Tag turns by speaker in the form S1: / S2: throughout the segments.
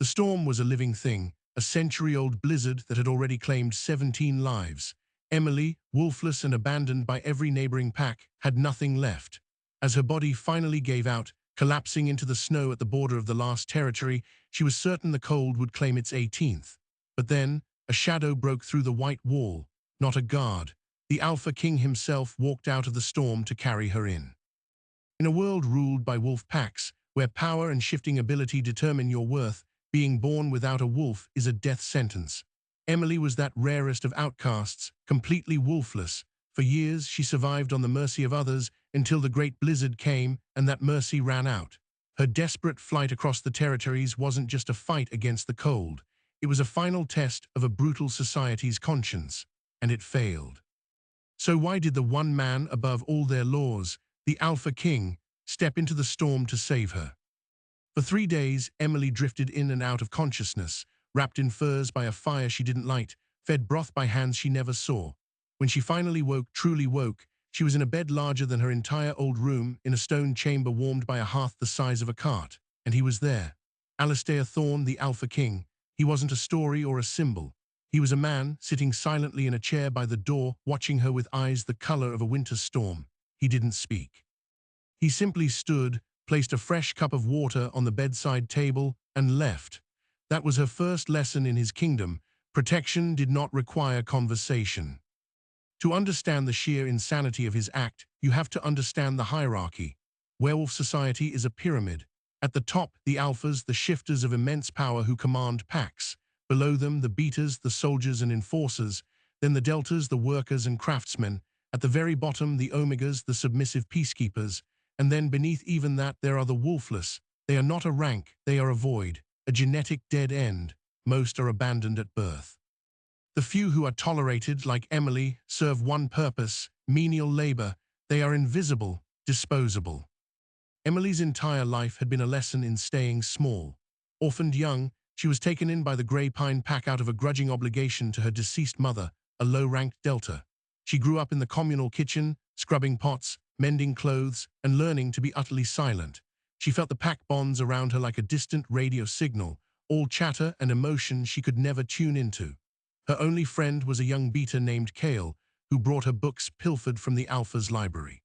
S1: storm was a living thing, a century-old blizzard that had already claimed 17 lives. Emily, wolfless and abandoned by every neighboring pack, had nothing left. As her body finally gave out, collapsing into the snow at the border of the last territory, she was certain the cold would claim its 18th. But then, a shadow broke through the white wall, not a guard. The Alpha King himself walked out of the storm to carry her in. In a world ruled by wolf packs, where power and shifting ability determine your worth, being born without a wolf is a death sentence. Emily was that rarest of outcasts, completely wolfless. For years she survived on the mercy of others until the great blizzard came and that mercy ran out. Her desperate flight across the territories wasn't just a fight against the cold. It was a final test of a brutal society's conscience, and it failed. So why did the one man above all their laws, the Alpha King, step into the storm to save her? For 3 days, Emily drifted in and out of consciousness, wrapped in furs by a fire she didn't light, fed broth by hands she never saw. When she finally woke, truly woke, she was in a bed larger than her entire old room, in a stone chamber warmed by a hearth the size of a cart. And he was there. Alistair Thorne, the Alpha King. He wasn't a story or a symbol. He was a man, sitting silently in a chair by the door, watching her with eyes the color of a winter storm. He didn't speak. He simply stood, placed a fresh cup of water on the bedside table, and left. That was her first lesson in his kingdom. Protection did not require conversation. To understand the sheer insanity of his act, you have to understand the hierarchy. Werewolf society is a pyramid. At the top, the alphas, the shifters of immense power who command packs. Below them, the beaters, the soldiers and enforcers. Then the deltas, the workers and craftsmen. At the very bottom, the omegas, the submissive peacekeepers. And then beneath even that, there are the wolfless. They are not a rank, they are a void, a genetic dead end. Most are abandoned at birth. The few who are tolerated, like Emily, serve one purpose: menial labor. They are invisible, disposable. Emily's entire life had been a lesson in staying small. Orphaned young, she was taken in by the Grey Pine Pack out of a grudging obligation to her deceased mother, a low-ranked delta. She grew up in the communal kitchen, scrubbing pots, mending clothes, and learning to be utterly silent. She felt the pack bonds around her like a distant radio signal, all chatter and emotion she could never tune into. Her only friend was a young beater named Kale, who brought her books pilfered from the Alpha's library.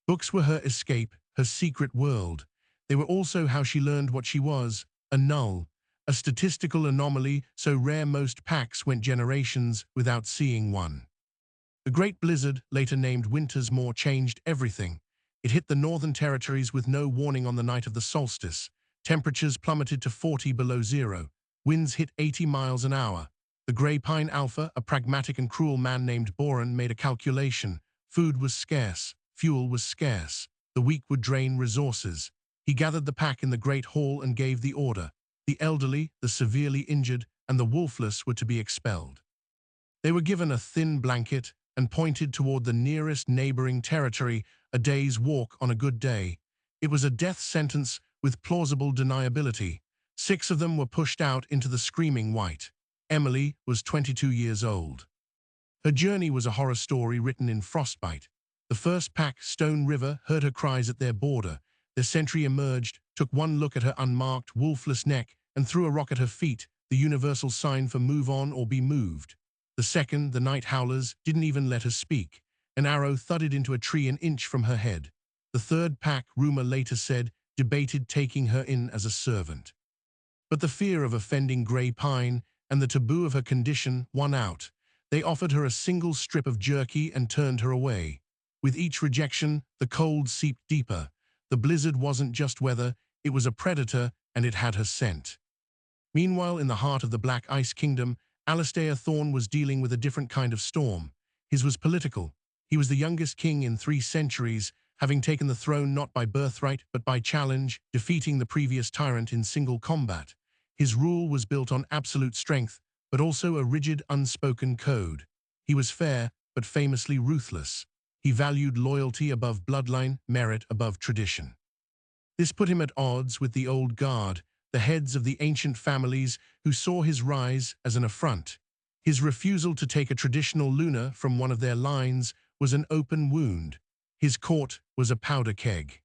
S1: Books were her escape, her secret world. They were also how she learned what she was, a null, a statistical anomaly so rare most packs went generations without seeing one. The Great Blizzard, later named Winter's Maw, changed everything. It hit the northern territories with no warning on the night of the solstice. Temperatures plummeted to 40 below zero. Winds hit 80 miles an hour. The Grey Pine Alpha, a pragmatic and cruel man named Boren, made a calculation. Food was scarce. Fuel was scarce. The weak would drain resources. He gathered the pack in the Great Hall and gave the order. The elderly, the severely injured, and the wolfless were to be expelled. They were given a thin blanket and pointed toward the nearest neighboring territory, a day's walk on a good day. It was a death sentence with plausible deniability. 6 of them were pushed out into the screaming white. Emily was 22 years old. Her journey was a horror story written in frostbite. The first pack, Stone River, heard her cries at their border. Their sentry emerged, took one look at her unmarked, wolfless neck, and threw a rock at her feet, the universal sign for move on or be moved. The second, the Night Howlers, didn't even let her speak. An arrow thudded into a tree an inch from her head. The third pack, rumor later said, debated taking her in as a servant. But the fear of offending Grey Pine and the taboo of her condition won out. They offered her a single strip of jerky and turned her away. With each rejection, the cold seeped deeper. The blizzard wasn't just weather, it was a predator, and it had her scent. Meanwhile, in the heart of the Black Ice Kingdom, Alistair Thorne was dealing with a different kind of storm. His was political. He was the youngest king in 3 centuries, having taken the throne not by birthright but by challenge, defeating the previous tyrant in single combat. His rule was built on absolute strength, but also a rigid, unspoken code. He was fair, but famously ruthless. He valued loyalty above bloodline, merit above tradition. This put him at odds with the old guard, the heads of the ancient families who saw his rise as an affront. His refusal to take a traditional lunar from one of their lines was an open wound. His court was a powder keg.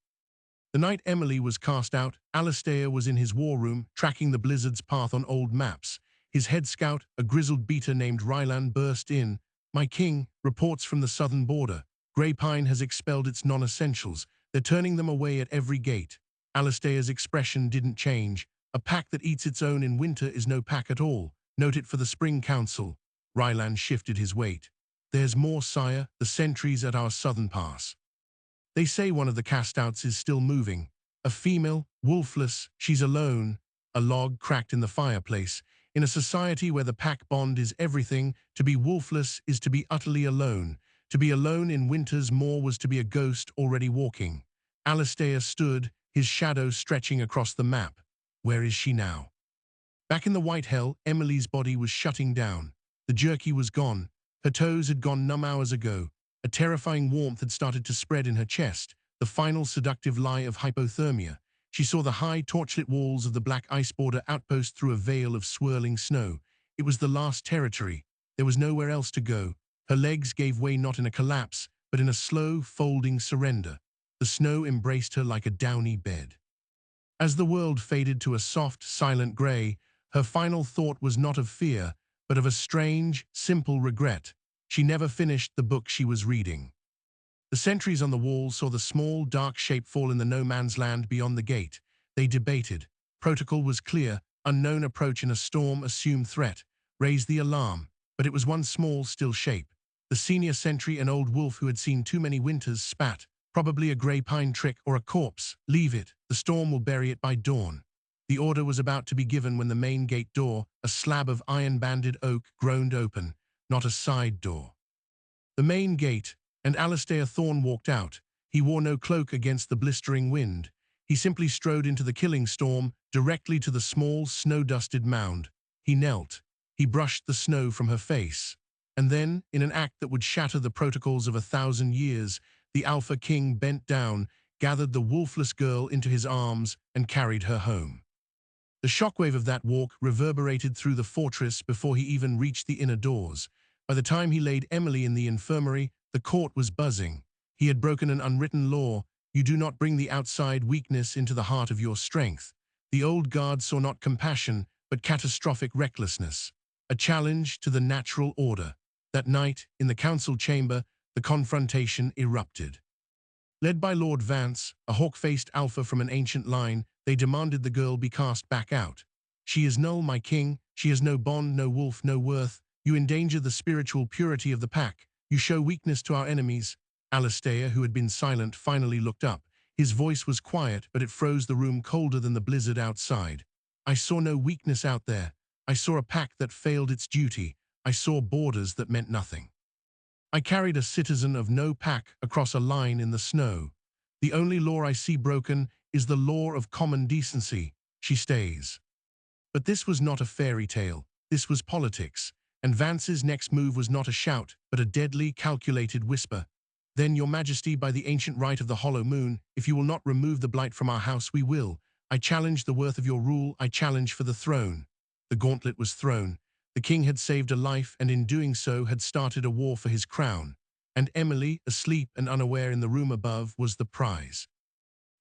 S1: The night Emily was cast out, Alistair was in his war room, tracking the blizzard's path on old maps. His head scout, a grizzled beater named Rylan, burst in. "My king, reports from the southern border. Grey Pine has expelled its non-essentials. They're turning them away at every gate." Alistair's expression didn't change. "A pack that eats its own in winter is no pack at all. Note it for the Spring Council." Rylan shifted his weight. "There's more, sire, the sentries at our southern pass. They say one of the cast-outs is still moving. A female, Wolfless, she's alone." A log cracked in the fireplace. In a society where the pack bond is everything, to be wolfless is to be utterly alone. To be alone in winter's moor was to be a ghost already walking. Alistair stood, his shadow stretching across the map. Where is she now? Back in the White Hell, Emily's body was shutting down. The jerky was gone. Her toes had gone numb hours ago. A terrifying warmth had started to spread in her chest, the final seductive lie of hypothermia. She saw the high, torchlit walls of the Black Ice Border outpost through a veil of swirling snow. It was the last territory. There was nowhere else to go. Her legs gave way not in a collapse, but in a slow, folding surrender. The snow embraced her like a downy bed. As the world faded to a soft, silent grey, her final thought was not of fear, but of a strange, simple regret. She never finished the book she was reading. The sentries on the wall saw the small, dark shape fall in the no-man's land beyond the gate. They debated. Protocol was clear. Unknown approach in a storm, assumed threat. Raise the alarm. But it was one small, still shape. The senior sentry, an old wolf who had seen too many winters, spat. "Probably a grey pine trick or a corpse. Leave it. The storm will bury it by dawn." The order was about to be given when the main gate door, a slab of iron-banded oak, groaned open. Not a side door. The main gate, and Alistair Thorne walked out. He wore no cloak against the blistering wind. He simply strode into the killing storm, directly to the small, snow-dusted mound. He knelt. He brushed the snow from her face. And then, in an act that would shatter the protocols of 1,000 years, the Alpha King bent down, gathered the wolfless girl into his arms, and carried her home. The shockwave of that walk reverberated through the fortress before he even reached the inner doors. By the time he laid Emily in the infirmary, the court was buzzing. He had broken an unwritten law. You do not bring the outside weakness into the heart of your strength. The old guard saw not compassion, but catastrophic recklessness. A challenge to the natural order. That night, in the council chamber, the confrontation erupted. Led by Lord Vance, a hawk-faced alpha from an ancient line, they demanded the girl be cast back out. "She is null, my king. She has no bond, no wolf, no worth. You endanger the spiritual purity of the pack. You show weakness to our enemies." Alistair, who had been silent, finally looked up. His voice was quiet, but it froze the room colder than the blizzard outside. "I saw no weakness out there. I saw a pack that failed its duty. I saw borders that meant nothing. I carried a citizen of no pack across a line in the snow. The only law I see broken is the law of common decency." She stays. But this was not a fairy tale. This was politics. And Vance's next move was not a shout, but a deadly, calculated whisper. "Then, Your Majesty, by the ancient right of the hollow moon, if you will not remove the blight from our house, we will. I challenge the worth of your rule. I challenge for the throne." The gauntlet was thrown. The king had saved a life, and in doing so had started a war for his crown. And Emily, asleep and unaware in the room above, was the prize.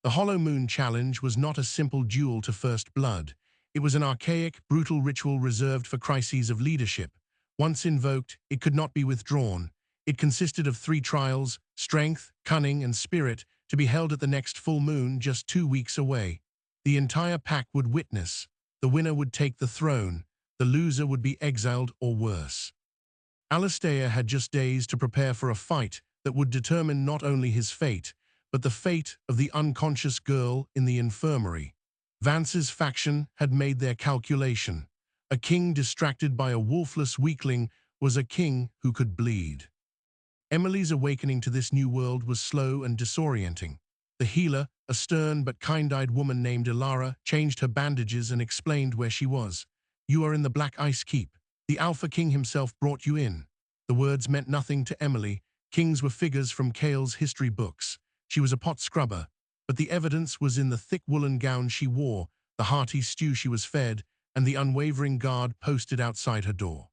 S1: The Hollow Moon Challenge was not a simple duel to first blood. It was an archaic, brutal ritual reserved for crises of leadership. Once invoked, it could not be withdrawn. It consisted of 3 trials: strength, cunning, and spirit, to be held at the next full moon just 2 weeks away. The entire pack would witness. The winner would take the throne. The loser would be exiled or worse. Alistair had just days to prepare for a fight that would determine not only his fate, but the fate of the unconscious girl in the infirmary. Vance's faction had made their calculation. A king distracted by a wolfless weakling was a king who could bleed. Emily's awakening to this new world was slow and disorienting. The healer, a stern but kind-eyed woman named Ilara, changed her bandages and explained where she was. "You are in the Black Ice Keep. The Alpha King himself brought you in." The words meant nothing to Emily. Kings were figures from Kale's history books. She was a pot scrubber, but the evidence was in the thick woolen gown she wore, the hearty stew she was fed, and the unwavering guard posted outside her door.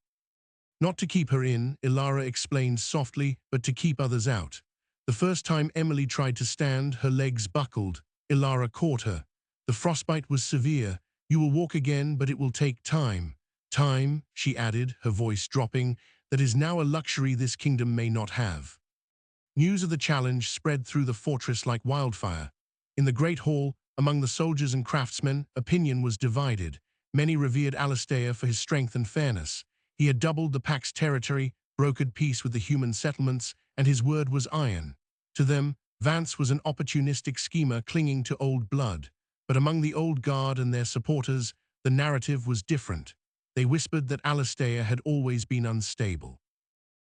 S1: "Not to keep her in," Ilara explained softly, "but to keep others out." The first time Emily tried to stand, her legs buckled. Ilara caught her. The frostbite was severe. You will walk again, but it will take time. Time, she added, her voice dropping, that is now a luxury this kingdom may not have. News of the challenge spread through the fortress like wildfire. In the great hall, among the soldiers and craftsmen, opinion was divided. Many revered Alastair for his strength and fairness. He had doubled the pack's territory, brokered peace with the human settlements, and his word was iron. To them, Vance was an opportunistic schemer clinging to old blood. But among the old guard and their supporters, the narrative was different. They whispered that Alastair had always been unstable.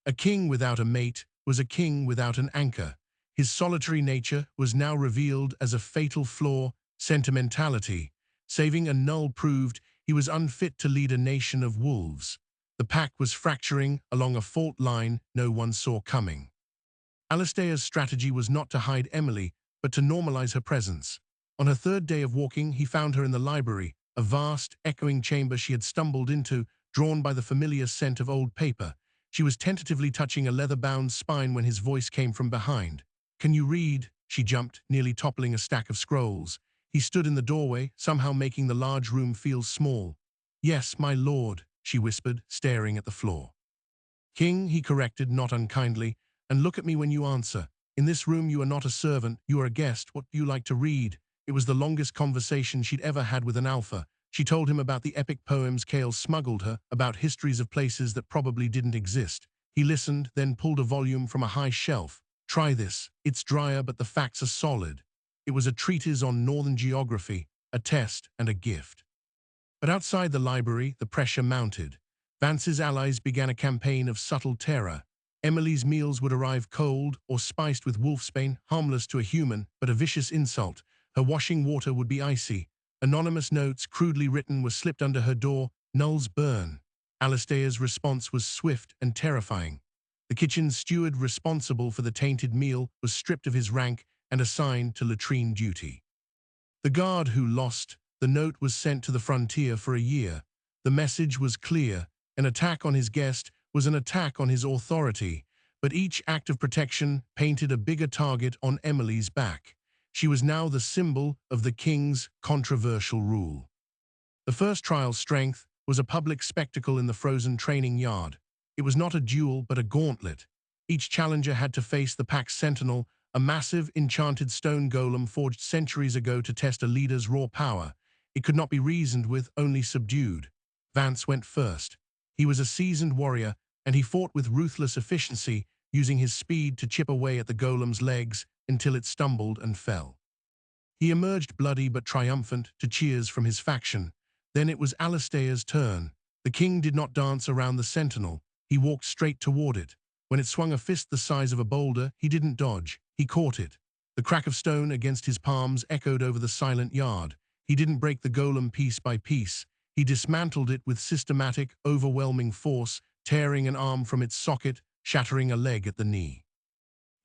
S1: A king without a mate was a king without an anchor. His solitary nature was now revealed as a fatal flaw, sentimentality. Saving a null proved he was unfit to lead a nation of wolves. The pack was fracturing along a fault line no one saw coming. Alastair's strategy was not to hide Emily, but to normalize her presence. On her third day of walking, he found her in the library, a vast, echoing chamber she had stumbled into, drawn by the familiar scent of old paper. She was tentatively touching a leather-bound spine when his voice came from behind. "Can you read?" She jumped, nearly toppling a stack of scrolls. He stood in the doorway, somehow making the large room feel small. "Yes, my lord," she whispered, staring at the floor. "King," he corrected, not unkindly, "and look at me when you answer. In this room you are not a servant, you are a guest. What do you like to read?" It was the longest conversation she'd ever had with an alpha. She told him about the epic poems Kale smuggled her, about histories of places that probably didn't exist. He listened, then pulled a volume from a high shelf. "Try this. It's drier, but the facts are solid." It was a treatise on northern geography, a test and a gift. But outside the library, the pressure mounted. Vance's allies began a campaign of subtle terror. Emily's meals would arrive cold or spiced with wolfsbane, harmless to a human, but a vicious insult. Her washing water would be icy. Anonymous notes, crudely written, were slipped under her door. "Nulls burn." Alastair's response was swift and terrifying. The kitchen steward responsible for the tainted meal was stripped of his rank and assigned to latrine duty. The guard who lost the note was sent to the frontier for a year. The message was clear. An attack on his guest was an attack on his authority, but each act of protection painted a bigger target on Emily's back. She was now the symbol of the king's controversial rule. The first trial's strength was a public spectacle in the frozen training yard. It was not a duel, but a gauntlet. Each challenger had to face the pack's sentinel, a massive, enchanted stone golem forged centuries ago to test a leader's raw power. It could not be reasoned with, only subdued. Vance went first. He was a seasoned warrior, and he fought with ruthless efficiency, using his speed to chip away at the golem's legs until it stumbled and fell. He emerged bloody but triumphant to cheers from his faction. Then it was Alastair's turn. The king did not dance around the sentinel. He walked straight toward it. When it swung a fist the size of a boulder, he didn't dodge. He caught it. The crack of stone against his palms echoed over the silent yard. He didn't break the golem piece by piece. He dismantled it with systematic, overwhelming force, tearing an arm from its socket, shattering a leg at the knee.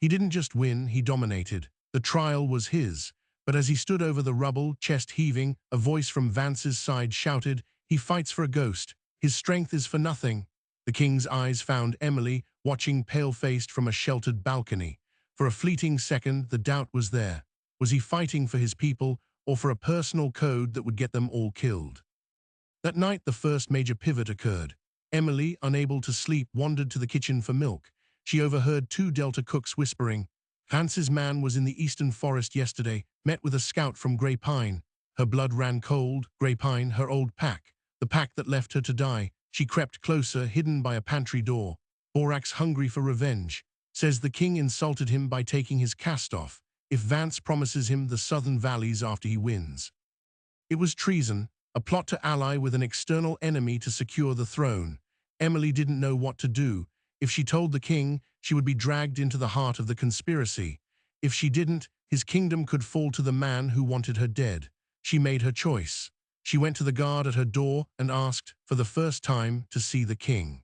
S1: He didn't just win, he dominated. The trial was his. But as he stood over the rubble, chest heaving, a voice from Vance's side shouted, "He fights for a ghost. His strength is for nothing." The king's eyes found Emily, watching pale-faced from a sheltered balcony. For a fleeting second, the doubt was there. Was he fighting for his people, or for a personal code that would get them all killed? That night, the first major pivot occurred. Emily, unable to sleep, wandered to the kitchen for milk. She overheard two Delta cooks whispering. Vance's man was in the eastern forest yesterday, met with a scout from Grey Pine. Her blood ran cold. Grey Pine, her old pack. The pack that left her to die. She crept closer, hidden by a pantry door. Borax, hungry for revenge, says the king insulted him by taking his cast off. If Vance promises him the southern valleys after he wins. It was treason, a plot to ally with an external enemy to secure the throne. Emily didn't know what to do. If she told the king, she would be dragged into the heart of the conspiracy. If she didn't, his kingdom could fall to the man who wanted her dead. She made her choice. She went to the guard at her door and asked, for the first time, to see the king.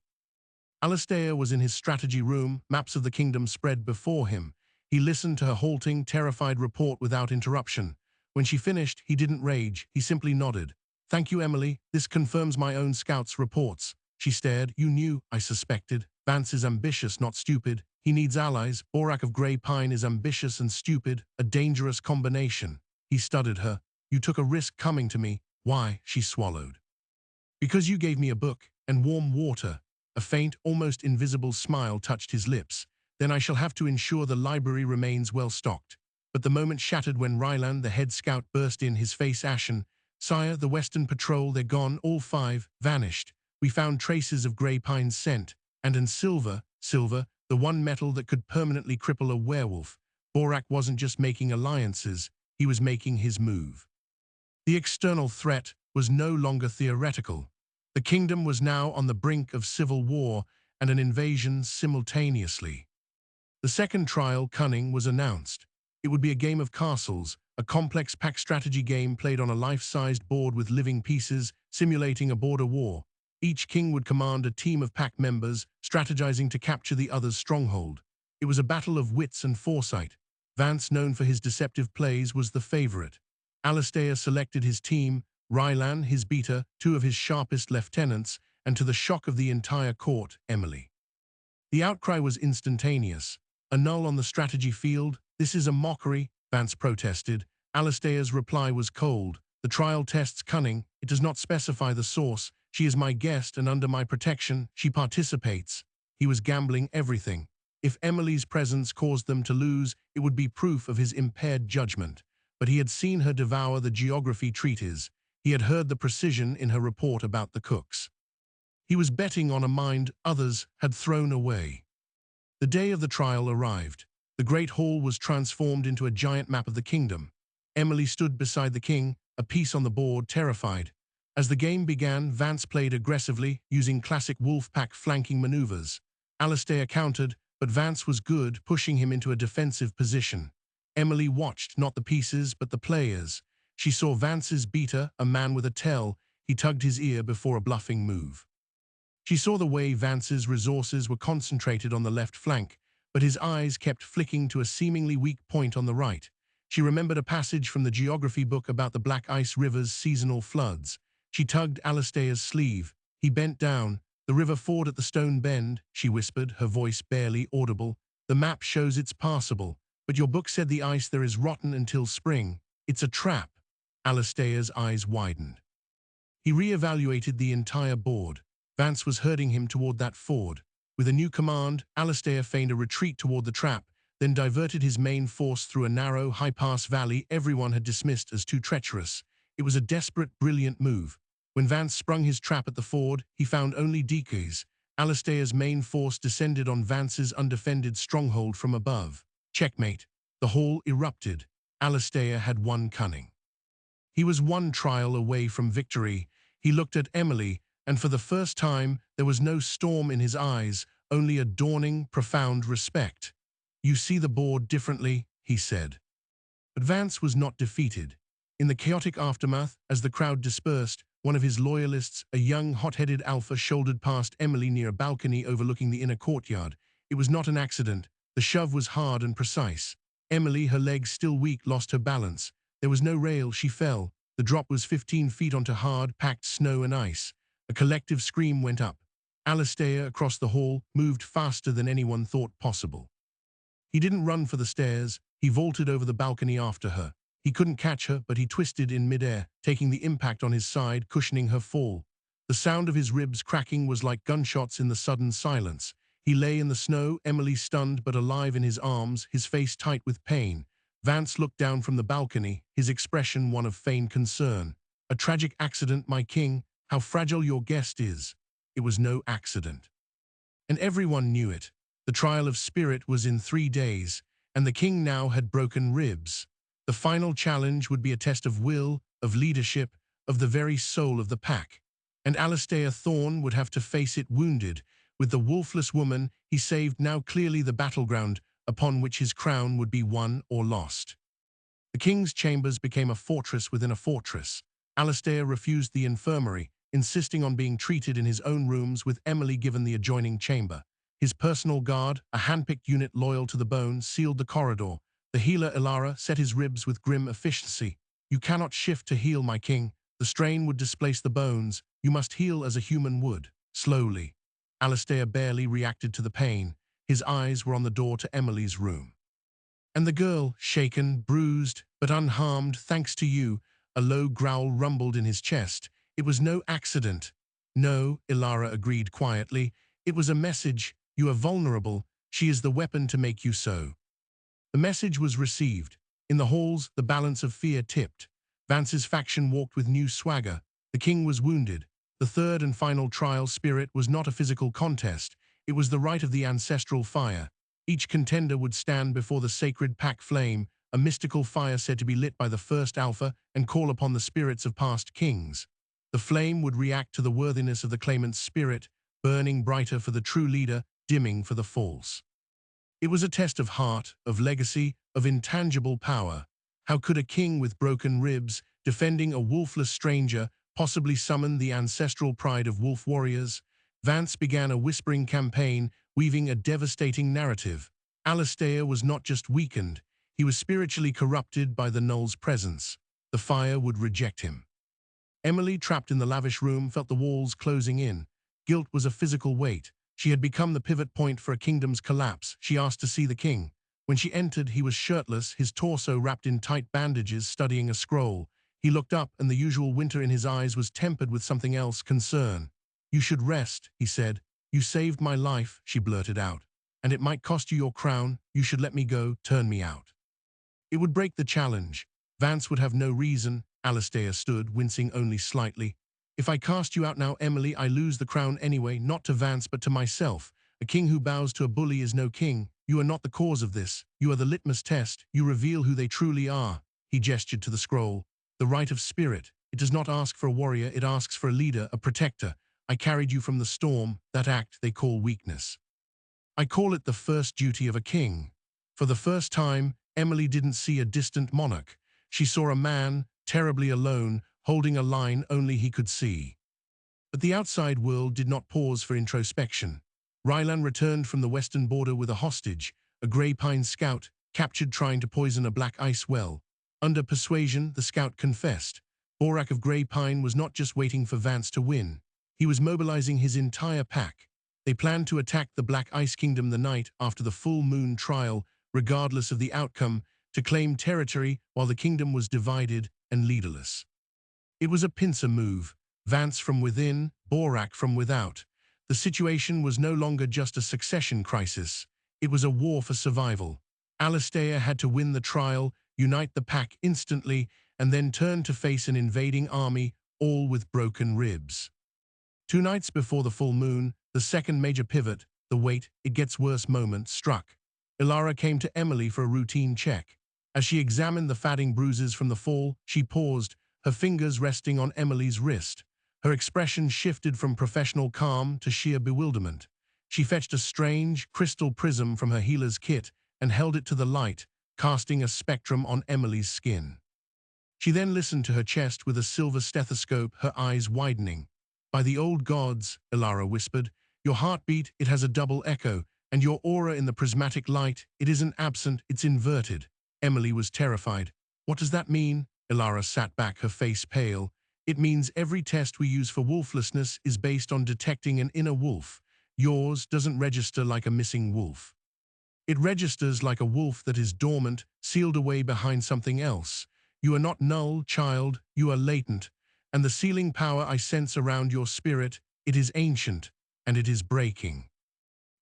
S1: Alastair was in his strategy room, maps of the kingdom spread before him. He listened to her halting, terrified report without interruption. When she finished, he didn't rage, he simply nodded. "Thank you, Emily. This confirms my own scout's reports." She stared. "You knew, I suspected. Vance is ambitious, not stupid. He needs allies. Borak of Grey Pine is ambitious and stupid, a dangerous combination." he stuttered her. You took a risk coming to me. Why? She swallowed. Because you gave me a book and warm water. A faint, almost invisible smile touched his lips. Then I shall have to ensure the library remains well stocked. But the moment shattered when Rylan, the head scout, burst in, his face ashen. Sire, the Western Patrol, they're gone, all 5, vanished. We found traces of grey pine's scent, and in silver, the one metal that could permanently cripple a werewolf. Borak wasn't just making alliances, he was making his move. The external threat was no longer theoretical. The kingdom was now on the brink of civil war and an invasion simultaneously. The second trial, Cunning, was announced. It would be a game of castles, a complex pack strategy game played on a life-sized board with living pieces, simulating a border war. Each king would command a team of pack members, strategizing to capture the other's stronghold. It was a battle of wits and foresight. Vance, known for his deceptive plays, was the favorite. Alistair selected his team, Rylan, his beater, 2 of his sharpest lieutenants, and to the shock of the entire court, Emily. The outcry was instantaneous. A null on the strategy field. This is a mockery, Vance protested. Alistair's reply was cold. The trial tests Cunning. It does not specify the source. She is my guest and under my protection. She participates. He was gambling everything. If Emily's presence caused them to lose, it would be proof of his impaired judgment. But he had seen her devour the geography treatise. He had heard the precision in her report about the cooks. He was betting on a mind others had thrown away. The day of the trial arrived. The great hall was transformed into a giant map of the kingdom. Emily stood beside the king, a piece on the board, terrified. As the game began, Vance played aggressively, using classic wolf pack flanking maneuvers. Alistair countered, but Vance was good, pushing him into a defensive position. Emily watched not the pieces, but the players. She saw Vance's beater, a man with a tell. He tugged his ear before a bluffing move. She saw the way Vance's resources were concentrated on the left flank, but his eyes kept flicking to a seemingly weak point on the right. She remembered a passage from the geography book about the Black Ice River's seasonal floods. She tugged Alistair's sleeve. He bent down. The river ford at the stone bend, she whispered, her voice barely audible. The map shows it's passable, but your book said the ice there is rotten until spring. It's a trap. Alistair's eyes widened. He re-evaluated the entire board. Vance was herding him toward that ford. With a new command, Alistair feigned a retreat toward the trap, then diverted his main force through a narrow, high-pass valley everyone had dismissed as too treacherous. It was a desperate, brilliant move. When Vance sprung his trap at the ford, he found only decoys. Alistair's main force descended on Vance's undefended stronghold from above. Checkmate. The hall erupted. Alistair had won Cunning. He was one trial away from victory. He looked at Emily, and for the first time, there was no storm in his eyes, only a dawning, profound respect. You see the board differently, he said. But Vance was not defeated. In the chaotic aftermath, as the crowd dispersed, one of his loyalists, a young, hot-headed alpha, shouldered past Emily near a balcony overlooking the inner courtyard. It was not an accident. The shove was hard and precise. Emily, her legs still weak, lost her balance. There was no rail, she fell. The drop was 15 feet onto hard, packed snow and ice. A collective scream went up. Alistair, across the hall, moved faster than anyone thought possible. He didn't run for the stairs. He vaulted over the balcony after her. He couldn't catch her, but he twisted in midair, taking the impact on his side, cushioning her fall. The sound of his ribs cracking was like gunshots in the sudden silence. He lay in the snow, Emily stunned but alive in his arms, his face tight with pain. Vance looked down from the balcony, his expression one of feigned concern. A tragic accident, my king. How fragile your guest is. It was no accident. And everyone knew it. The trial of spirit was in 3 days, and the king now had broken ribs. The final challenge would be a test of will, of leadership, of the very soul of the pack. And Alistair Thorne would have to face it wounded. With the wolfless woman he saved now clearly the battleground upon which his crown would be won or lost. The king's chambers became a fortress within a fortress. Alistair refused the infirmary, insisting on being treated in his own rooms, with Emily given the adjoining chamber. His personal guard, a handpicked unit loyal to the bone, sealed the corridor. The healer Ilara set his ribs with grim efficiency. You cannot shift to heal, my king. The strain would displace the bones. You must heal as a human would. Slowly. Alistair barely reacted to the pain. His eyes were on the door to Emily's room. And the girl, shaken, bruised, but unharmed thanks to you, a low growl rumbled in his chest. It was no accident. No, Ilara agreed quietly. It was a message. You are vulnerable. She is the weapon to make you so. The message was received. In the halls, the balance of fear tipped. Vance's faction walked with new swagger. The king was wounded. The third and final trial spirit was not a physical contest. It was the right of the ancestral fire. Each contender would stand before the sacred pack flame, a mystical fire said to be lit by the first alpha, and call upon the spirits of past kings. The flame would react to the worthiness of the claimant's spirit, burning brighter for the true leader, dimming for the false. It was a test of heart, of legacy, of intangible power. How could a king with broken ribs, defending a wolfless stranger, possibly summon the ancestral pride of wolf warriors? Vance began a whispering campaign, weaving a devastating narrative. Alistair was not just weakened, he was spiritually corrupted by the Knoll's presence. The fire would reject him. Emily, trapped in the lavish room, felt the walls closing in. Guilt was a physical weight. She had become the pivot point for a kingdom's collapse. She asked to see the king. When she entered, he was shirtless, his torso wrapped in tight bandages, studying a scroll. He looked up, and the usual winter in his eyes was tempered with something else, concern. "You should rest," he said. "You saved my life," she blurted out. "And it might cost you your crown. You should let me go, turn me out." It would break the challenge. Vance would have no reason. Alistair stood, wincing only slightly. "If I cast you out now, Emily, I lose the crown anyway, not to Vance but to myself. A king who bows to a bully is no king. You are not the cause of this. You are the litmus test. You reveal who they truly are." He gestured to the scroll. "The right of spirit. It does not ask for a warrior, it asks for a leader, a protector. I carried you from the storm, that act they call weakness. I call it the first duty of a king." For the first time, Emily didn't see a distant monarch. She saw a man, terribly alone, holding a line only he could see. But the outside world did not pause for introspection. Rylan returned from the western border with a hostage, a Grey Pine scout, captured trying to poison a black ice well. Under persuasion, the scout confessed. Borak of Grey Pine was not just waiting for Vance to win. He was mobilizing his entire pack. They planned to attack the Black Ice Kingdom the night after the full moon trial, regardless of the outcome, to claim territory while the kingdom was divided and leaderless. It was a pincer move. Vance from within, Borak from without. The situation was no longer just a succession crisis. It was a war for survival. Alistair had to win the trial, unite the pack instantly, and then turn to face an invading army, all with broken ribs. 2 nights before the full moon, the second major pivot, the wait, it gets worse moment, struck. Ilara came to Emily for a routine check. As she examined the fatting bruises from the fall, she paused, her fingers resting on Emily's wrist. Her expression shifted from professional calm to sheer bewilderment. She fetched a strange, crystal prism from her healer's kit and held it to the light, casting a spectrum on Emily's skin. She then listened to her chest with a silver stethoscope, her eyes widening. "By the old gods," Ilara whispered, "your heartbeat, it has a double echo, and your aura in the prismatic light, it isn't absent, it's inverted." Emily was terrified. "What does that mean?" Ilara sat back, her face pale. "It means every test we use for wolflessness is based on detecting an inner wolf. Yours doesn't register like a missing wolf. It registers like a wolf that is dormant, sealed away behind something else. You are not null, child, you are latent. And the sealing power I sense around your spirit, it is ancient, and it is breaking."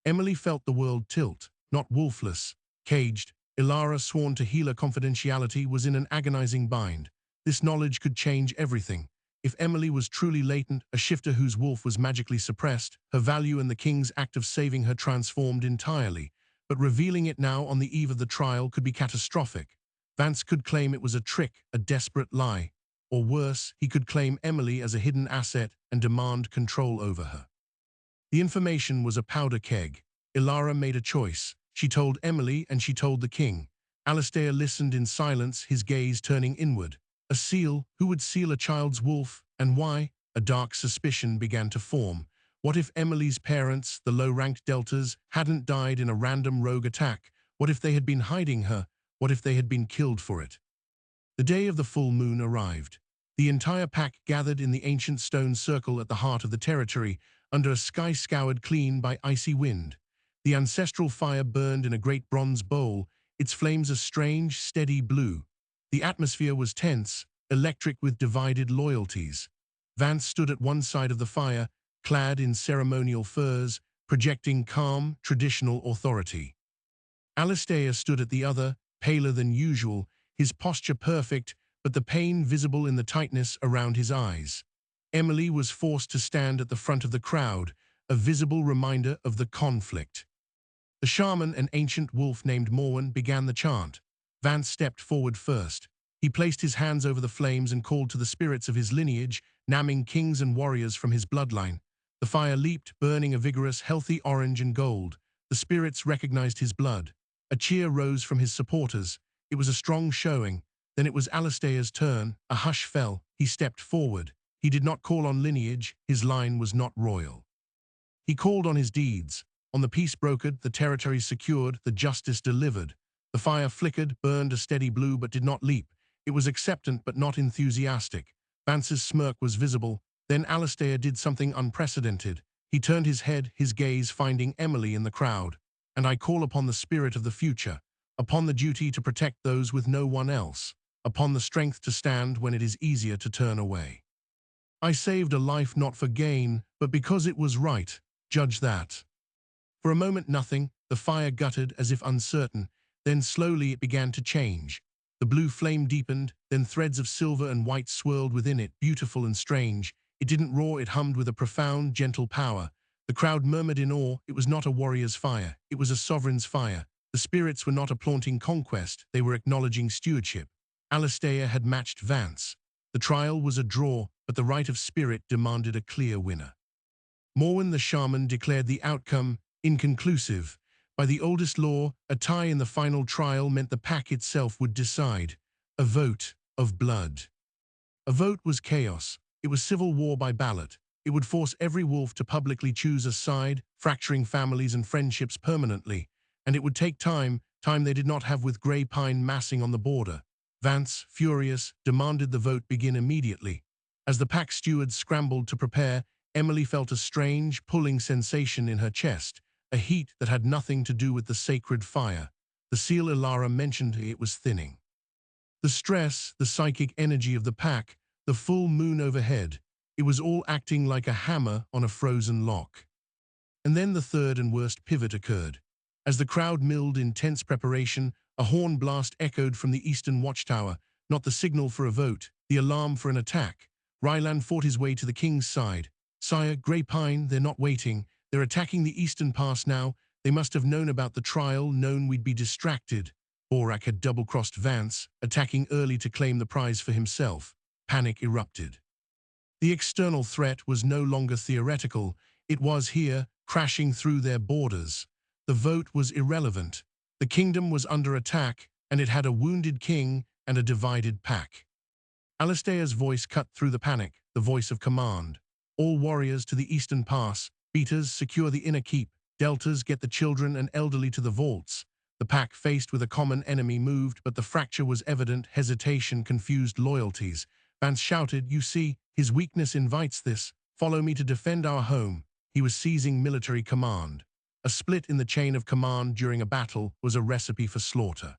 S1: Emily felt the world tilt, not wolfless, caged. Ilara, sworn to healer confidentiality, was in an agonizing bind. This knowledge could change everything. If Emily was truly latent, a shifter whose wolf was magically suppressed, her value in the king's act of saving her transformed entirely. But revealing it now on the eve of the trial could be catastrophic. Vance could claim it was a trick, a desperate lie. Or worse, he could claim Emily as a hidden asset and demand control over her. The information was a powder keg. Ilara made a choice. She told Emily and she told the king. Alistair listened in silence, his gaze turning inward. A seal? Who would seal a child's wolf? And why? A dark suspicion began to form. What if Emily's parents, the low-ranked Deltas, hadn't died in a random rogue attack? What if they had been hiding her? What if they had been killed for it? The day of the full moon arrived. The entire pack gathered in the ancient stone circle at the heart of the territory, under a sky scoured clean by icy wind. The ancestral fire burned in a great bronze bowl, its flames a strange, steady blue. The atmosphere was tense, electric with divided loyalties. Vance stood at one side of the fire, clad in ceremonial furs, projecting calm, traditional authority. Alistair stood at the other, paler than usual, his posture perfect, but the pain visible in the tightness around his eyes. Emily was forced to stand at the front of the crowd, a visible reminder of the conflict. The shaman, an ancient wolf named Morwen, began the chant. Vance stepped forward first. He placed his hands over the flames and called to the spirits of his lineage, naming kings and warriors from his bloodline. The fire leaped, burning a vigorous, healthy orange and gold. The spirits recognized his blood. A cheer rose from his supporters. It was a strong showing. Then it was Alistair's turn. A hush fell. He stepped forward. He did not call on lineage. His line was not royal. He called on his deeds. On the peace brokered, the territory secured, the justice delivered. The fire flickered, burned a steady blue but did not leap. It was acceptant but not enthusiastic. Vance's smirk was visible. Then Alistair did something unprecedented. He turned his head, his gaze finding Emily in the crowd. And I call upon the spirit of the future, upon the duty to protect those with no one else, upon the strength to stand when it is easier to turn away. I saved a life not for gain, but because it was right. Judge that. For a moment nothing, the fire guttered as if uncertain, then slowly it began to change. The blue flame deepened, then threads of silver and white swirled within it, beautiful and strange. It didn't roar, it hummed with a profound, gentle power. The crowd murmured in awe. It was not a warrior's fire, it was a sovereign's fire. The spirits were not applauding conquest, they were acknowledging stewardship. Alistair had matched Vance. The trial was a draw, but the right of spirit demanded a clear winner. Morwen the shaman declared the outcome inconclusive. By the oldest law, a tie in the final trial meant the pack itself would decide. A vote of blood. A vote was chaos. It was civil war by ballot. It would force every wolf to publicly choose a side, fracturing families and friendships permanently. And it would take time they did not have with Grey Pine massing on the border. Vance, furious, demanded the vote begin immediately. As the pack stewards scrambled to prepare, Emily felt a strange, pulling sensation in her chest, a heat that had nothing to do with the sacred fire. The seal Ilara mentioned it was thinning. The stress, the psychic energy of the pack, the full moon overhead, it was all acting like a hammer on a frozen lock. And then the third and worst pivot occurred. As the crowd milled in tense preparation, a horn blast echoed from the eastern watchtower, not the signal for a vote, the alarm for an attack. Ryland fought his way to the king's side. Sire, Grey Pine, they're not waiting. They're attacking the eastern pass now. They must have known about the trial, known we'd be distracted. Borak had double-crossed Vance, attacking early to claim the prize for himself. Panic erupted. The external threat was no longer theoretical. It was here, crashing through their borders. The vote was irrelevant. The kingdom was under attack, and it had a wounded king and a divided pack. Alistair's voice cut through the panic, the voice of command. All warriors to the eastern pass. Beaters, secure the inner keep. Deltas, get the children and elderly to the vaults. The pack, faced with a common enemy, moved, but the fracture was evident. Hesitation confused loyalties. Vance shouted, "You see, his weakness invites this. Follow me to defend our home." He was seizing military command. A split in the chain of command during a battle was a recipe for slaughter.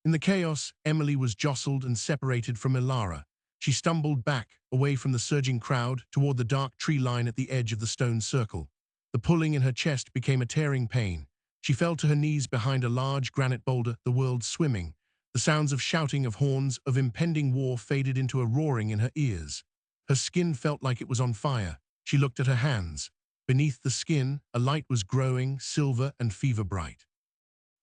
S1: In the chaos, Emily was jostled and separated from Ilara. She stumbled back, away from the surging crowd, toward the dark tree line at the edge of the stone circle. The pulling in her chest became a tearing pain. She fell to her knees behind a large granite boulder, the world swimming. The sounds of shouting, of horns, of impending war faded into a roaring in her ears. Her skin felt like it was on fire. She looked at her hands. Beneath the skin, a light was growing, silver and fever-bright.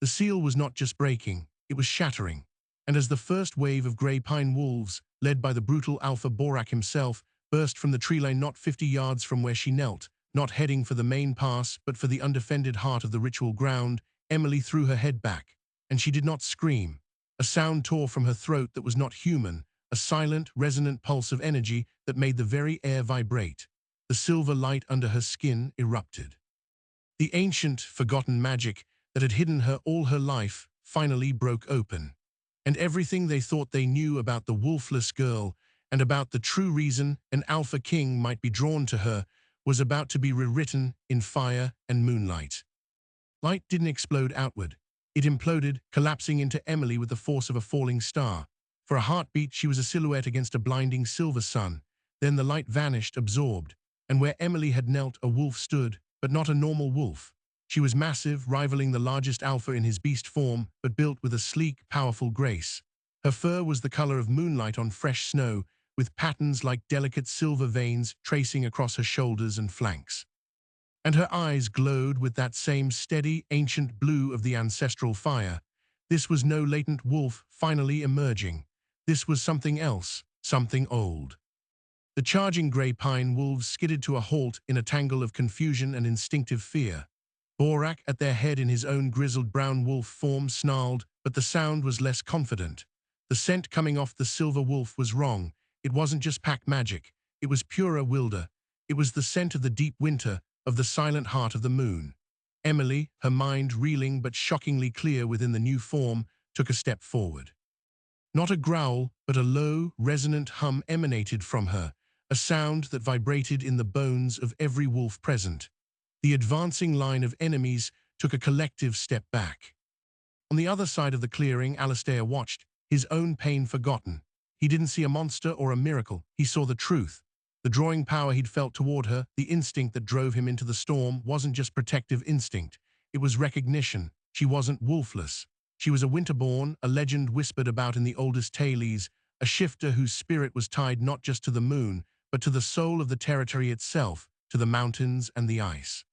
S1: The seal was not just breaking, it was shattering. And as the first wave of Grey Pine wolves, led by the brutal Alpha Borak himself, burst from the tree line not 50 yards from where she knelt, not heading for the main pass, but for the undefended heart of the ritual ground, Emily threw her head back. And she did not scream. A sound tore from her throat that was not human, a silent, resonant pulse of energy that made the very air vibrate. The silver light under her skin erupted. The ancient, forgotten magic that had hidden her all her life finally broke open. And everything they thought they knew about the Wolfless girl and about the true reason an Alpha King might be drawn to her was about to be rewritten in fire and moonlight. Light didn't explode outward. It imploded, collapsing into Emily with the force of a falling star. For a heartbeat, she was a silhouette against a blinding silver sun. Then the light vanished, absorbed, and where Emily had knelt, a wolf stood, but not a normal wolf. She was massive, rivaling the largest alpha in his beast form, but built with a sleek, powerful grace. Her fur was the color of moonlight on fresh snow, with patterns like delicate silver veins tracing across her shoulders and flanks. And her eyes glowed with that same steady, ancient blue of the ancestral fire. This was no latent wolf finally emerging. This was something else, something old. The charging grey pine wolves skidded to a halt in a tangle of confusion and instinctive fear. Borak, at their head in his own grizzled brown wolf form, snarled, but the sound was less confident. The scent coming off the silver wolf was wrong. It wasn't just pack magic. It was purer wilder. It was the scent of the deep winter, of the silent heart of the moon. Emily, her mind reeling but shockingly clear within the new form, took a step forward. Not a growl, but a low, resonant hum emanated from her, a sound that vibrated in the bones of every wolf present. The advancing line of enemies took a collective step back. On the other side of the clearing, Alistair watched, his own pain forgotten. He didn't see a monster or a miracle. He saw the truth. The drawing power he'd felt toward her, the instinct that drove him into the storm, wasn't just protective instinct. It was recognition. She wasn't wolfless. She was a winterborn, a legend whispered about in the oldest tales, a shifter whose spirit was tied not just to the moon, but to the soul of the territory itself, to the mountains and the ice.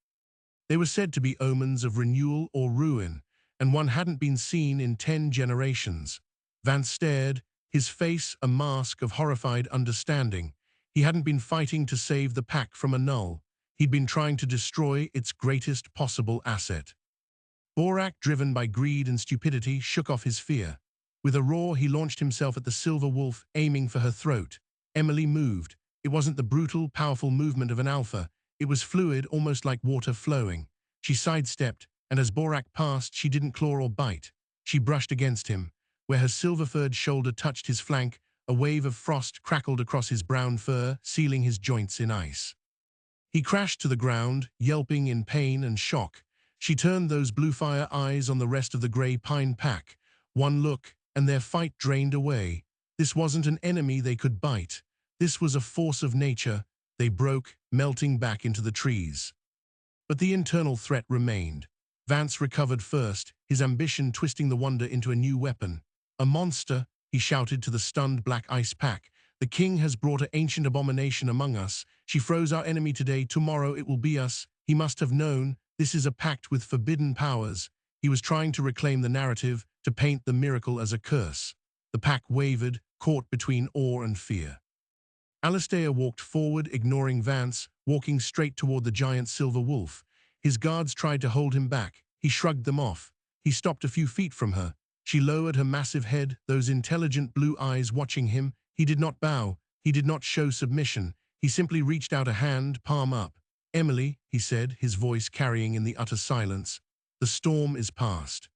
S1: They were said to be omens of renewal or ruin, and one hadn't been seen in 10 generations. Vance stared, his face a mask of horrified understanding. He hadn't been fighting to save the pack from a null. He'd been trying to destroy its greatest possible asset. Borak, driven by greed and stupidity, shook off his fear. With a roar, he launched himself at the silver wolf, aiming for her throat. Emily moved. It wasn't the brutal, powerful movement of an alpha. It was fluid, almost like water flowing. She sidestepped, and as Borak passed, she didn't claw or bite. She brushed against him. Where her silver-furred shoulder touched his flank, a wave of frost crackled across his brown fur, sealing his joints in ice. He crashed to the ground, yelping in pain and shock. She turned those blue-fire eyes on the rest of the grey pine pack. One look, and their fight drained away. This wasn't an enemy they could bite. This was a force of nature. They broke, melting back into the trees. But the internal threat remained. Vance recovered first, his ambition twisting the wonder into a new weapon. "A monster," he shouted to the stunned black ice pack. "The king has brought an ancient abomination among us. She froze our enemy today, tomorrow it will be us." He must have known, this is a pact with forbidden powers. He was trying to reclaim the narrative, to paint the miracle as a curse. The pack wavered, caught between awe and fear. Alistair walked forward, ignoring Vance, walking straight toward the giant silver wolf. His guards tried to hold him back. He shrugged them off. He stopped a few feet from her. She lowered her massive head, those intelligent blue eyes watching him. He did not bow. He did not show submission. He simply reached out a hand, palm up. "Emily," he said, his voice carrying in the utter silence, "the storm is past."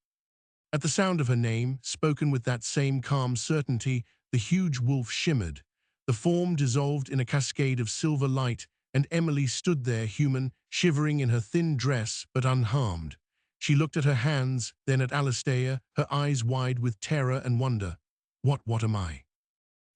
S1: At the sound of her name, spoken with that same calm certainty, the huge wolf shimmered. The form dissolved in a cascade of silver light, and Emily stood there, human, shivering in her thin dress, but unharmed. She looked at her hands, then at Alistair, her eyes wide with terror and wonder. What am I?"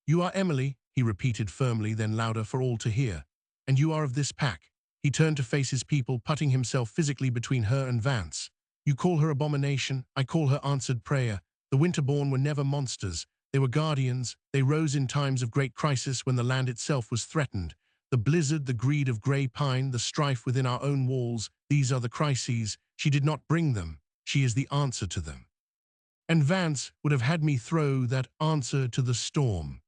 S1: "You are Emily," he repeated firmly, then louder for all to hear. "And you are of this pack." He turned to face his people, putting himself physically between her and Vance. "You call her abomination, I call her answered prayer. The Winterborn were never monsters. They were guardians. They rose in times of great crisis when the land itself was threatened. The blizzard, the greed of grey pine, the strife within our own walls, these are the crises. She did not bring them. She is the answer to them." And Vance would have had me throw that answer to the storm.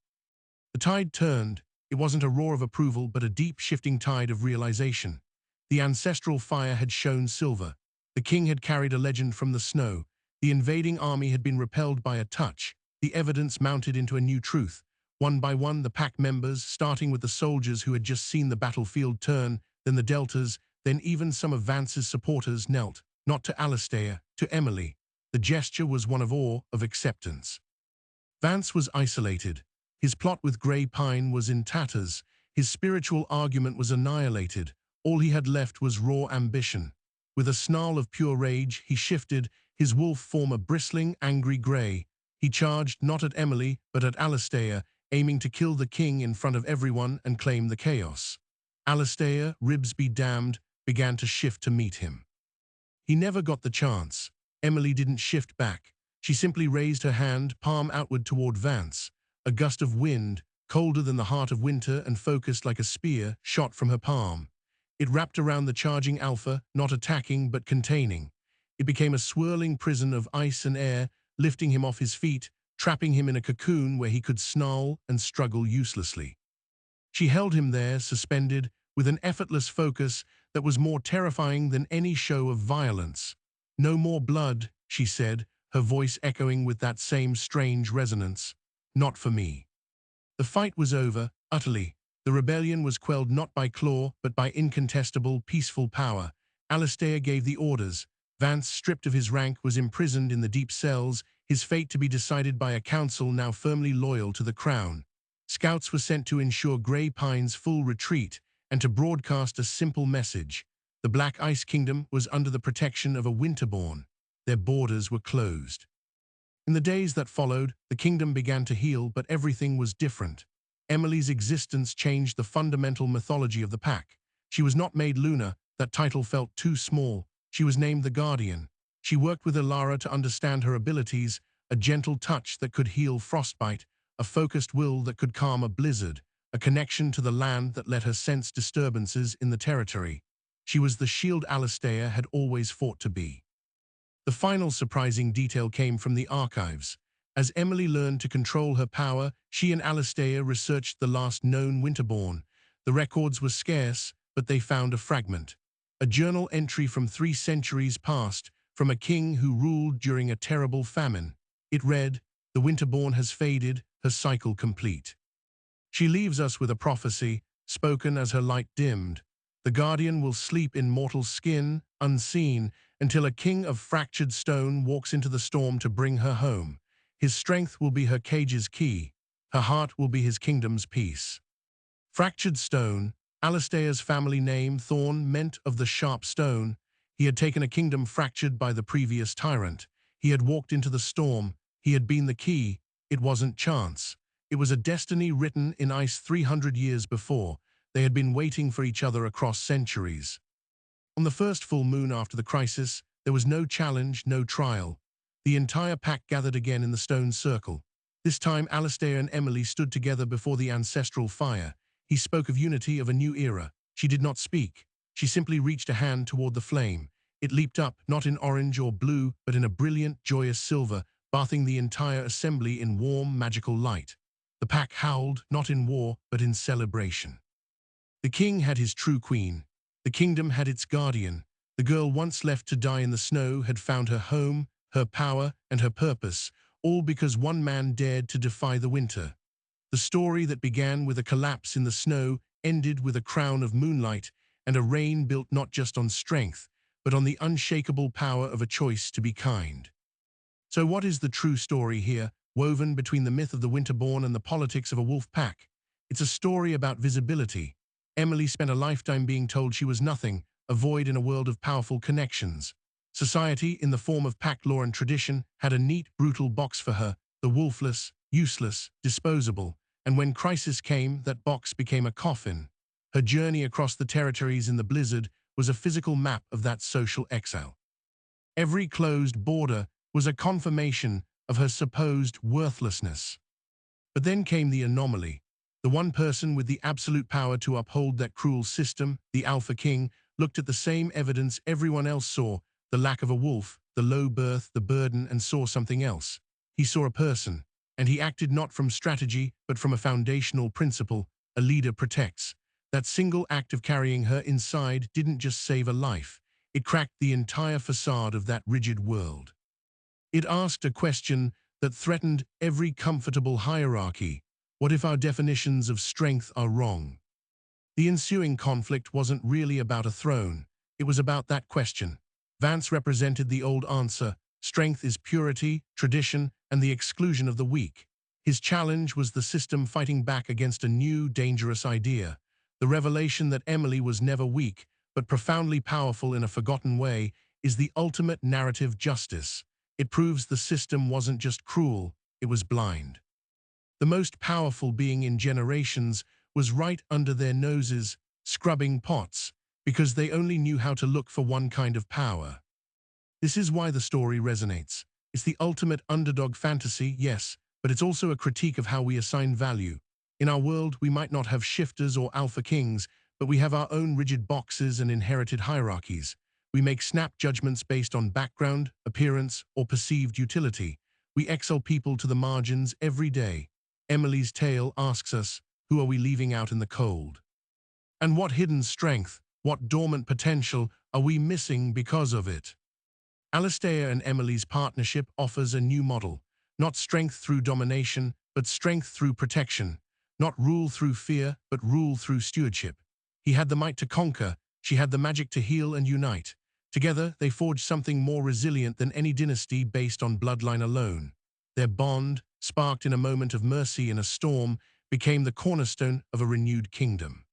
S1: The tide turned. It wasn't a roar of approval, but a deep, shifting tide of realization. The ancestral fire had shone silver. The king had carried a legend from the snow. The invading army had been repelled by a touch. The evidence mounted into a new truth. One by one, the pack members, starting with the soldiers who had just seen the battlefield turn, then the deltas, then even some of Vance's supporters knelt, not to Alistair, to Emily. The gesture was one of awe, of acceptance. Vance was isolated. His plot with grey pine was in tatters. His spiritual argument was annihilated. All he had left was raw ambition. With a snarl of pure rage, he shifted, his wolf form a bristling, angry grey. He charged not at Emily, but at Alastair, aiming to kill the king in front of everyone and claim the chaos. Alastair, ribs be damned, began to shift to meet him. He never got the chance. Emily didn't shift back. She simply raised her hand, palm outward toward Vance. A gust of wind, colder than the heart of winter and focused like a spear, shot from her palm. It wrapped around the charging Alpha, not attacking but containing. It became a swirling prison of ice and air, lifting him off his feet, trapping him in a cocoon where he could snarl and struggle uselessly. She held him there, suspended, with an effortless focus that was more terrifying than any show of violence. "No more blood," she said, her voice echoing with that same strange resonance. "Not for me." The fight was over, utterly. The rebellion was quelled not by claw, but by incontestable, peaceful power. Alastair gave the orders. Vance, stripped of his rank, was imprisoned in the deep cells, his fate to be decided by a council now firmly loyal to the crown. Scouts were sent to ensure Grey Pine's full retreat and to broadcast a simple message. The Black Ice Kingdom was under the protection of a Winterborn. Their borders were closed. In the days that followed, the kingdom began to heal, but everything was different. Emily's existence changed the fundamental mythology of the pack. She was not made Luna, that title felt too small. She was named the Guardian. She worked with Ilara to understand her abilities, a gentle touch that could heal frostbite, a focused will that could calm a blizzard, a connection to the land that let her sense disturbances in the territory. She was the shield Alastair had always fought to be. The final surprising detail came from the archives. As Emily learned to control her power, she and Alastair researched the last known Winterborn. The records were scarce, but they found a fragment. A journal entry from 3 centuries past, from a king who ruled during a terrible famine. It read, "The Winterborn has faded, her cycle complete. She leaves us with a prophecy, spoken as her light dimmed. The Guardian will sleep in mortal skin, unseen, until a king of fractured stone walks into the storm to bring her home. His strength will be her cage's key. Her heart will be his kingdom's peace." Fractured stone, Alastair's family name, Thorn, meant of the sharp stone. He had taken a kingdom fractured by the previous tyrant. He had walked into the storm. He had been the key. It wasn't chance. It was a destiny written in ice 300 years before. They had been waiting for each other across centuries. On the first full moon after the crisis, there was no challenge, no trial. The entire pack gathered again in the stone circle. This time, Alastair and Emily stood together before the ancestral fire. He spoke of unity, of a new era. She did not speak. She simply reached a hand toward the flame. It leaped up, not in orange or blue, but in a brilliant, joyous silver, bathing the entire assembly in warm, magical light. The pack howled, not in war, but in celebration. The king had his true queen. The kingdom had its guardian. The girl once left to die in the snow had found her home, her power, and her purpose, all because one man dared to defy the winter. The story that began with a collapse in the snow ended with a crown of moonlight and a reign built not just on strength, but on the unshakable power of a choice to be kind. So what is the true story here, woven between the myth of the Winterborn and the politics of a wolf pack? It's a story about visibility. Emily spent a lifetime being told she was nothing, a void in a world of powerful connections. Society, in the form of pack law and tradition, had a neat, brutal box for her, the wolfless, useless, disposable. And when crisis came, that box became a coffin. Her journey across the territories in the blizzard was a physical map of that social exile. Every closed border was a confirmation of her supposed worthlessness. But then came the anomaly. The one person with the absolute power to uphold that cruel system, the Alpha King, looked at the same evidence everyone else saw, the lack of a wolf, the low birth, the burden, and saw something else. He saw a person, and he acted not from strategy, but from a foundational principle: a leader protects. That single act of carrying her inside didn't just save a life. It cracked the entire facade of that rigid world. It asked a question that threatened every comfortable hierarchy. What if our definitions of strength are wrong? The ensuing conflict wasn't really about a throne. It was about that question. Vance represented the old answer: strength is purity, tradition, and the exclusion of the weak. His challenge was the system fighting back against a new, dangerous idea: the revelation that Emily was never weak, but profoundly powerful in a forgotten way, is the ultimate narrative justice. It proves the system wasn't just cruel, it was blind. The most powerful being in generations was right under their noses, scrubbing pots, because they only knew how to look for one kind of power. This is why the story resonates. It's the ultimate underdog fantasy, yes, but it's also a critique of how we assign value. In our world, we might not have shifters or alpha kings, but we have our own rigid boxes and inherited hierarchies. We make snap judgments based on background, appearance, or perceived utility. We exile people to the margins every day. Emily's tale asks us, who are we leaving out in the cold? And what hidden strength, what dormant potential are we missing because of it? Alastair and Emily's partnership offers a new model, not strength through domination, but strength through protection, not rule through fear, but rule through stewardship. He had the might to conquer, she had the magic to heal and unite. Together, they forged something more resilient than any dynasty based on bloodline alone. Their bond, sparked in a moment of mercy in a storm, became the cornerstone of a renewed kingdom.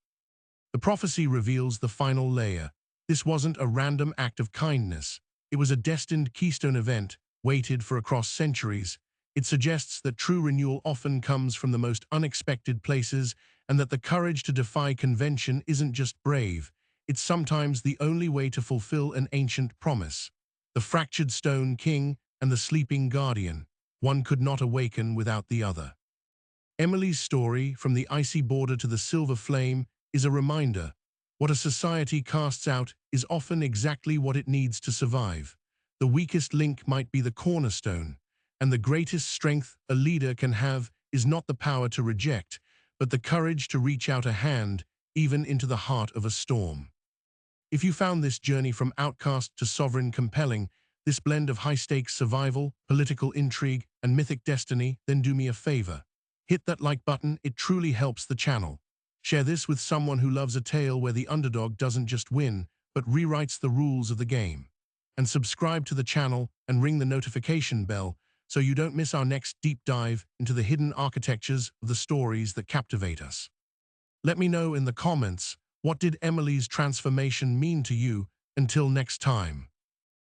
S1: The prophecy reveals the final layer. This wasn't a random act of kindness. It was a destined keystone event, waited for across centuries. It suggests that true renewal often comes from the most unexpected places and that the courage to defy convention isn't just brave, it's sometimes the only way to fulfill an ancient promise. The fractured stone king and the sleeping guardian, one could not awaken without the other. Emily's story, from the icy border to the silver flame, is a reminder. What a society casts out is often exactly what it needs to survive. The weakest link might be the cornerstone, and the greatest strength a leader can have is not the power to reject, but the courage to reach out a hand, even into the heart of a storm. If you found this journey from outcast to sovereign compelling, this blend of high-stakes survival, political intrigue, and mythic destiny, then do me a favor. Hit that like button, it truly helps the channel. Share this with someone who loves a tale where the underdog doesn't just win, but rewrites the rules of the game. And subscribe to the channel and ring the notification bell so you don't miss our next deep dive into the hidden architectures of the stories that captivate us. Let me know in the comments, what did Emily's transformation mean to you? Until next time.